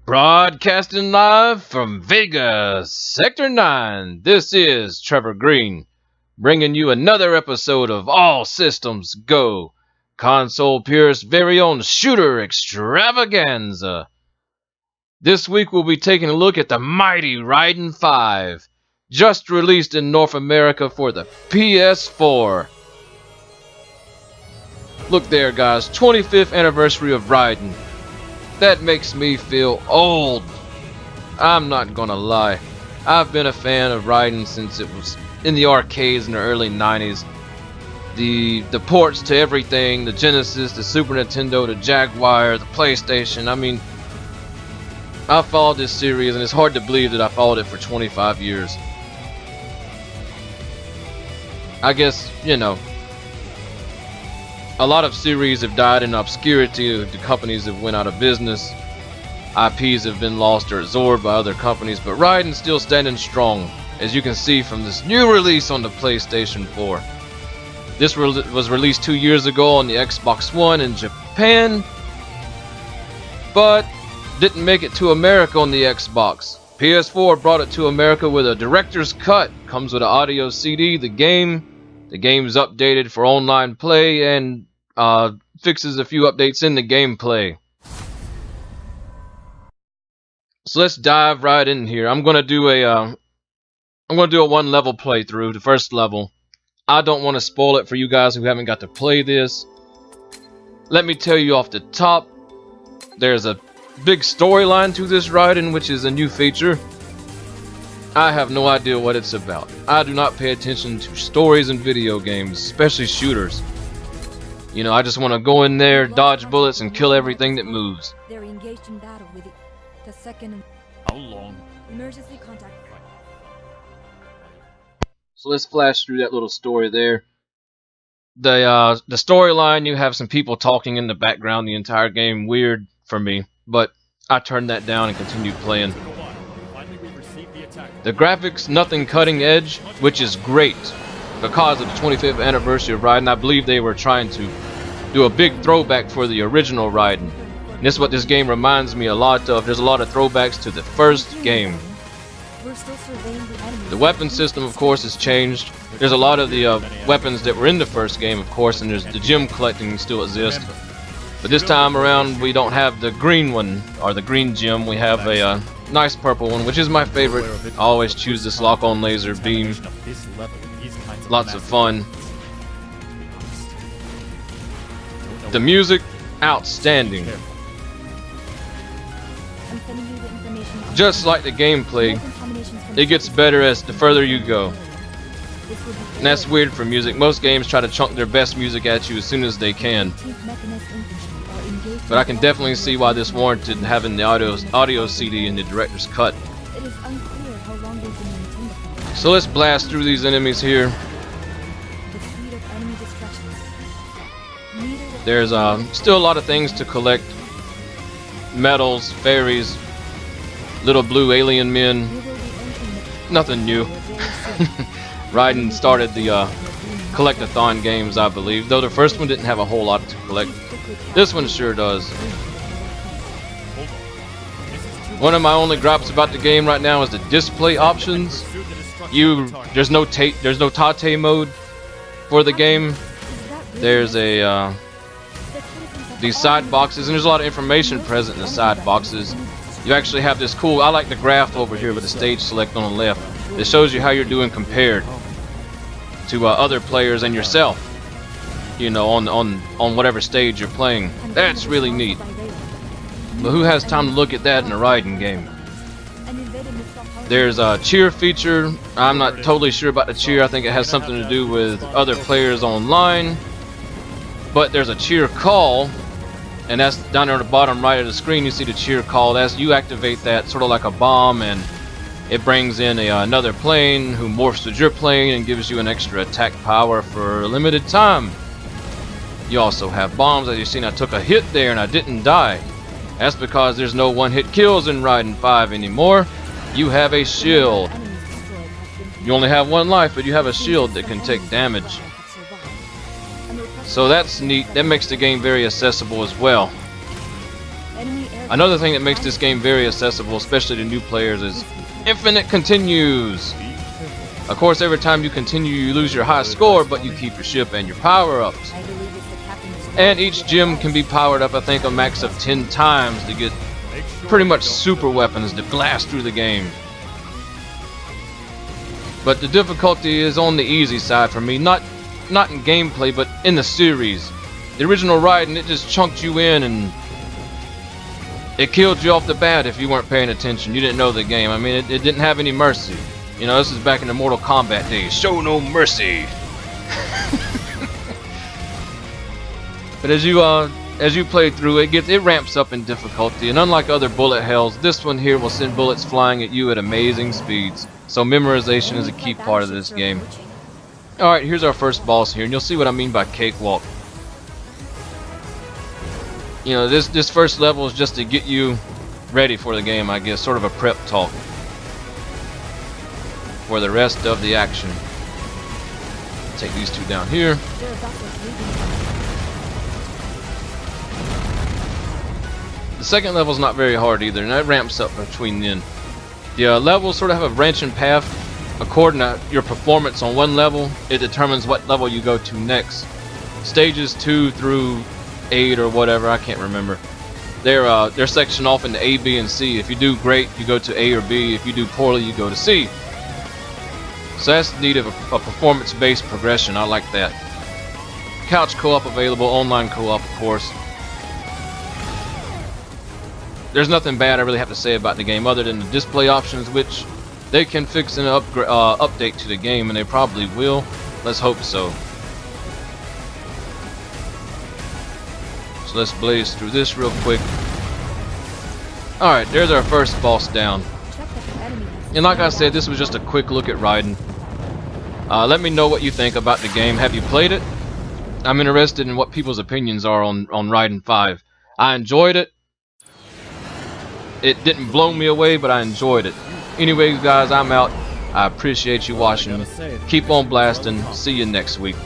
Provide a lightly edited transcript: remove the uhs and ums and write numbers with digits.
Broadcasting live from Vegas, Sector 9, this is Trevor Green, bringing you another episode of All Systems Go, Console Pure's very own shooter extravaganza. This week we'll be taking a look at the mighty Raiden 5, just released in North America for the PS4. Look there guys, 25th anniversary of Raiden. That makes me feel old. I'm not gonna lie. I've been a fan of Raiden since it was in the arcades in the early 90s. The ports to everything, the Genesis, the Super Nintendo, the Jaguar, the PlayStation. I mean, I followed this series and it's hard to believe that I followed it for 25 years. I guess, you know, a lot of series have died in obscurity. The companies have went out of business. IPs have been lost or absorbed by other companies, but Raiden's still standing strong, as you can see from this new release on the PlayStation 4. This was released 2 years ago on the Xbox One in Japan, but didn't make it to America on the Xbox. PS4 brought it to America with a director's cut. Comes with an audio CD, the game's updated for online play and fixes a few updates in the gameplay. So let's dive right in here. I'm gonna do a one level playthrough, the first level. I don't want to spoil it for you guys who haven't got to play this. Let me tell you off the top, there's a big storyline to this Raiden, which is a new feature. I have no idea what it's about. I do not pay attention to stories in video games, especially shooters. You know, I just want to go in there, dodge bullets, and kill everything that moves. They're engaged in battle with the second. How long? Emergency contact. So let's flash through that little story there. The storyline, you have some people talking in the background the entire game. Weird for me, but I turned that down and continued playing. The graphics, nothing cutting edge, which is great because of the 25th anniversary of Raiden. I believe they were trying to do a big throwback for the original Raiden. And this is what this game reminds me a lot of. There's a lot of throwbacks to the first game. The weapon system, of course, has changed. There's a lot of the weapons that were in the first game, of course, and there's the gem collecting still exists. But this time around, we don't have the green one, or the green gem. We have a nice purple one, which is my favorite. I always choose this lock-on laser beam. Lots of fun. The music, outstanding. Just like the gameplay, it gets better as the further you go. And that's weird for music. Most games try to chunk their best music at you as soon as they can. But I can definitely see why this warranted having the audio CD in the director's cut. So let's blast through these enemies here. There's still a lot of things to collect. Medals, fairies, little blue alien men. Nothing new. Raiden started the collect-a-thon games, I believe, though the first one didn't have a whole lot to collect. This one sure does. One of my only gripes about the game right now is the display options. There's no Tate mode for the game. There's these side boxes, and there's a lot of information present in the side boxes. You actually have this cool, I like the graph over here with the stage select on the left. It shows you how you're doing compared to other players and yourself. You know, on whatever stage you're playing. That's really neat. But who has time to look at that in a Raiden game? There's a cheer feature. I'm not totally sure about the cheer. I think it has something to do with other players online. But there's a cheer call, and that's down there at the bottom right of the screen. You see the cheer call. That's, you activate that sort of like a bomb, and it brings in another plane who morphs with your plane and gives you an extra attack power for a limited time. You also have bombs. As you've seen, I took a hit there and I didn't die. That's because there's no one-hit kills in Raiden 5 anymore. You have a shield. You only have one life, but you have a shield that can take damage. So that's neat. That makes the game very accessible as well. Another thing that makes this game very accessible, especially to new players, is infinite continues. Of course, every time you continue, you lose your high score, but you keep your ship and your power-ups. And each gem can be powered up, I think, a max of 10 times to get pretty much super weapons to blast through the game. But the difficulty is on the easy side for me, not in gameplay, but in the series. The original Raiden, it just chunked you in and it killed you off the bat if you weren't paying attention. You didn't know the game. I mean, it didn't have any mercy. You know, this is back in the Mortal Kombat days. Show no mercy. But as you play through, it ramps up in difficulty, and unlike other bullet hells, this one here will send bullets flying at you at amazing speeds. So memorization is a key part of this game. Alright, here's our first boss here, and you'll see what I mean by cakewalk. You know, this first level is just to get you ready for the game, I guess, sort of a prep talk for the rest of the action. Take these two down here. The second level is not very hard either, and that ramps up between then. The levels sort of have a branching path. According to your performance on one level, it determines what level you go to next. Stages 2 through 8 or whatever, I can't remember. They're sectioned off into A, B, and C. If you do great, you go to A or B. If you do poorly, you go to C. So that's the need of a performance-based progression. I like that. Couch co-op available, online co-op, of course. There's nothing bad I really have to say about the game other than the display options, which they can fix and update to the game, and they probably will. Let's hope so. So let's blaze through this real quick. Alright, there's our first boss down. And like I said, this was just a quick look at Raiden. Let me know what you think about the game. Have you played it? I'm interested in what people's opinions are on Raiden 5. I enjoyed it. It didn't blow me away, but I enjoyed it. Anyways, guys, I'm out. I appreciate you watching. Keep on blasting. See you next week.